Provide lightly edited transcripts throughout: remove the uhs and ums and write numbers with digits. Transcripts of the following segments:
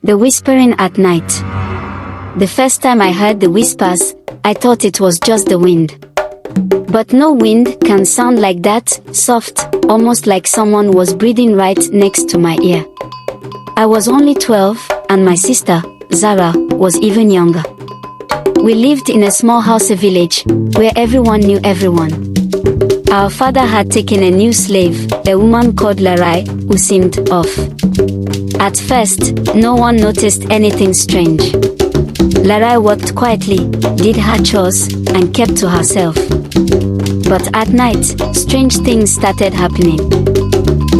The whispering at night. The first time I heard the whispers, I thought it was just the wind. But no wind can sound like that, soft, almost like someone was breathing right next to my ear. I was only 12, and my sister, Zara, was even younger. We lived in a small house village, where everyone knew everyone. Our father had taken a new slave, a woman called Larai, who seemed off. At first, no one noticed anything strange. Larai worked quietly, did her chores, and kept to herself. But at night, strange things started happening.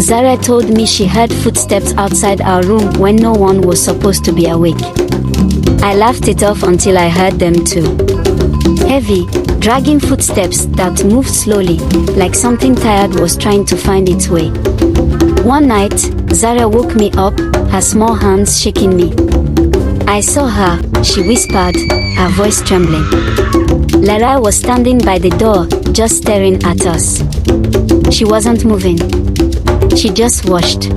Zara told me she heard footsteps outside our room when no one was supposed to be awake. I laughed it off until I heard them too. Heavy, dragging footsteps that moved slowly, like something tired was trying to find its way. One night, Zara woke me up, her small hands shaking me. I saw her, she whispered, her voice trembling. Lara was standing by the door, just staring at us. She wasn't moving. She just watched.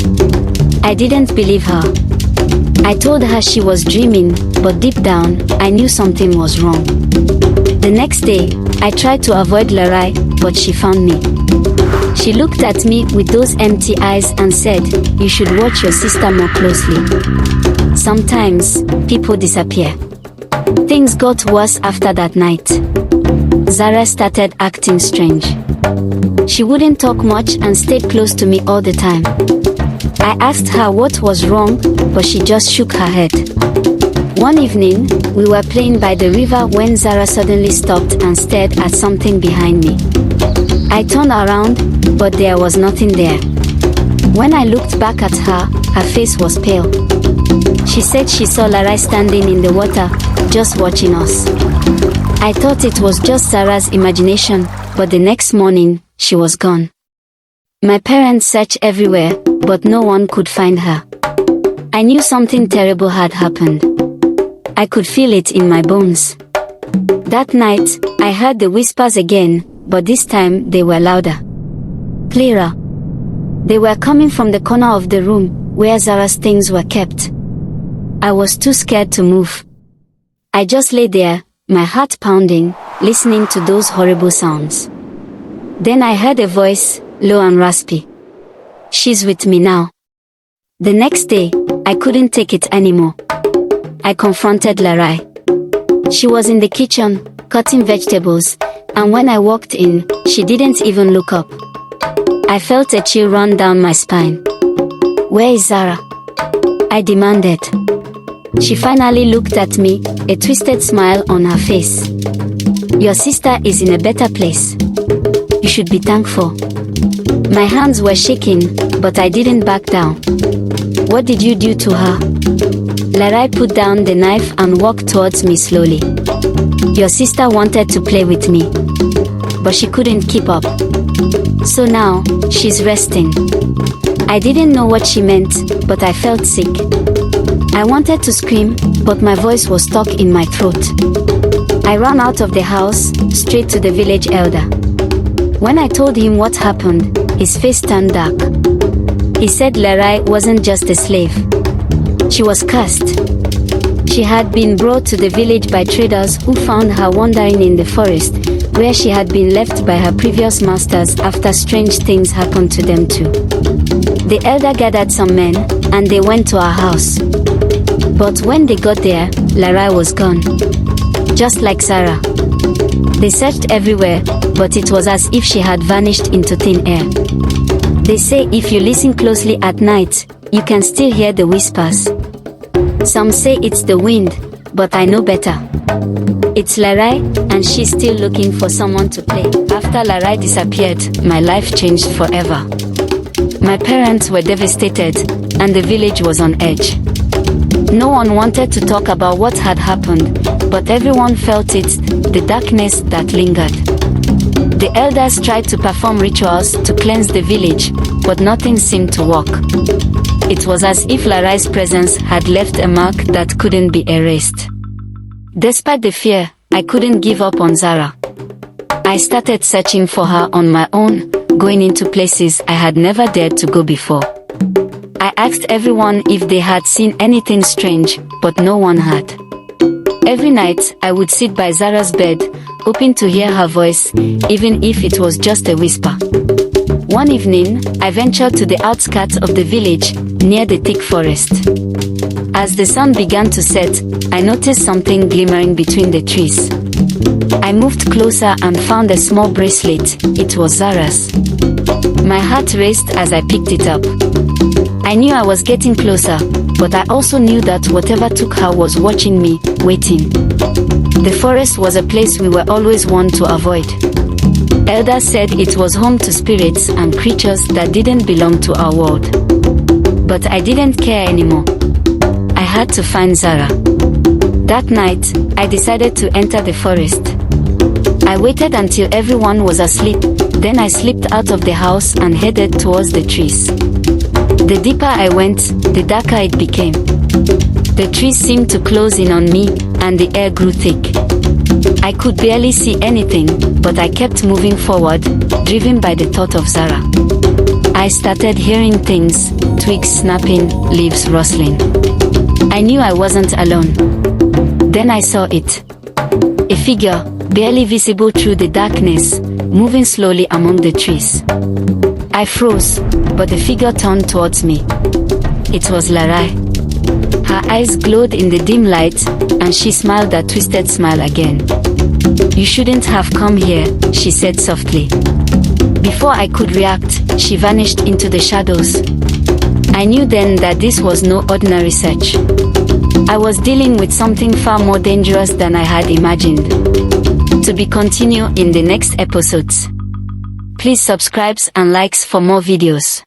I didn't believe her. I told her she was dreaming, but deep down, I knew something was wrong. The next day, I tried to avoid Larai, but she found me. She looked at me with those empty eyes and said, "You should watch your sister more closely. Sometimes, people disappear." Things got worse after that night. Zara started acting strange. She wouldn't talk much and stayed close to me all the time. I asked her what was wrong, but she just shook her head. One evening, we were playing by the river when Zara suddenly stopped and stared at something behind me. I turned around, but there was nothing there. When I looked back at her, her face was pale. She said she saw Larai standing in the water, just watching us. I thought it was just Zara's imagination, but the next morning, she was gone. My parents searched everywhere, but no one could find her. I knew something terrible had happened. I could feel it in my bones. That night, I heard the whispers again, but this time they were louder. Clearer. They were coming from the corner of the room, where Zara's things were kept. I was too scared to move. I just lay there, my heart pounding, listening to those horrible sounds. Then I heard a voice, low and raspy. "She's with me now." The next day, I couldn't take it anymore. I confronted Larai. She was in the kitchen, cutting vegetables, and when I walked in, she didn't even look up. I felt a chill run down my spine. "Where is Zara?" I demanded. She finally looked at me, a twisted smile on her face. "Your sister is in a better place. You should be thankful." My hands were shaking, but I didn't back down. "What did you do to her?" Larai put down the knife and walked towards me slowly. "Your sister wanted to play with me, but she couldn't keep up. So now, she's resting." I didn't know what she meant, but I felt sick. I wanted to scream, but my voice was stuck in my throat. I ran out of the house, straight to the village elder. When I told him what happened, his face turned dark. He said Larai wasn't just a slave. She was cursed. She had been brought to the village by traders who found her wandering in the forest, where she had been left by her previous masters after strange things happened to them too. The elder gathered some men, and they went to our house. But when they got there, Larai was gone. Just like Zara. They searched everywhere, but it was as if she had vanished into thin air. They say if you listen closely at night, you can still hear the whispers. Some say it's the wind, but I know better. It's Larai, and she's still looking for someone to play. After Larai disappeared, my life changed forever. My parents were devastated, and the village was on edge. No one wanted to talk about what had happened, but everyone felt it, the darkness that lingered. The elders tried to perform rituals to cleanse the village, but nothing seemed to work. It was as if Larai's presence had left a mark that couldn't be erased. Despite the fear, I couldn't give up on Zara. I started searching for her on my own, going into places I had never dared to go before. I asked everyone if they had seen anything strange, but no one had. Every night, I would sit by Zara's bed, hoping to hear her voice, even if it was just a whisper. One evening, I ventured to the outskirts of the village, near the thick forest. As the sun began to set, I noticed something glimmering between the trees. I moved closer and found a small bracelet. It was Zara's. My heart raced as I picked it up. I knew I was getting closer, but I also knew that whatever took her was watching me, waiting. The forest was a place we were always one to avoid. Elders said it was home to spirits and creatures that didn't belong to our world. But I didn't care anymore. I had to find Zara. That night, I decided to enter the forest. I waited until everyone was asleep, then I slipped out of the house and headed towards the trees. The deeper I went, the darker it became. The trees seemed to close in on me, and the air grew thick. I could barely see anything, but I kept moving forward, driven by the thought of Zara. I started hearing things, twigs snapping, leaves rustling. I knew I wasn't alone. Then I saw it. A figure, barely visible through the darkness, moving slowly among the trees. I froze, but the figure turned towards me. It was Larai. Her eyes glowed in the dim light, and she smiled that twisted smile again. "You shouldn't have come here," she said softly. Before I could react, she vanished into the shadows. I knew then that this was no ordinary search. I was dealing with something far more dangerous than I had imagined. To be continued in the next episodes. Please subscribe and likes for more videos.